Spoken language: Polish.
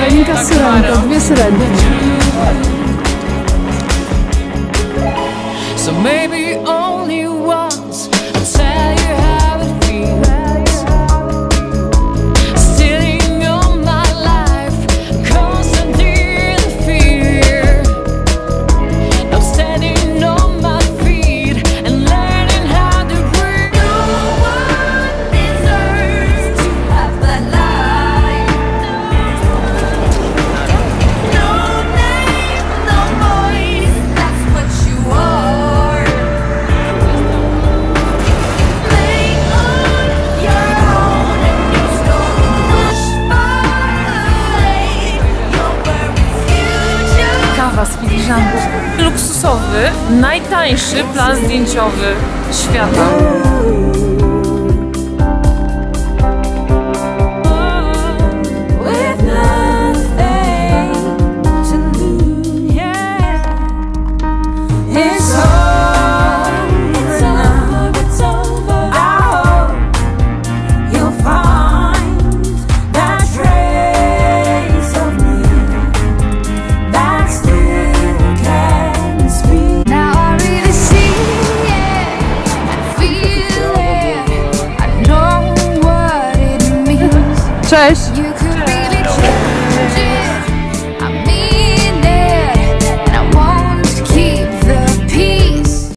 Alinka z syrenką, dwie syrenki. So maybe only once I'll tell you how it feels. Stealing all my life, constantly in fear. I'm standing on my feet and learning how to breathe. No one deserves to have that life. No name, no voice, that's what you are. Kawa z filiżanką. Luksusowy, najtańszy plan zdjęciowy świata. Cześć!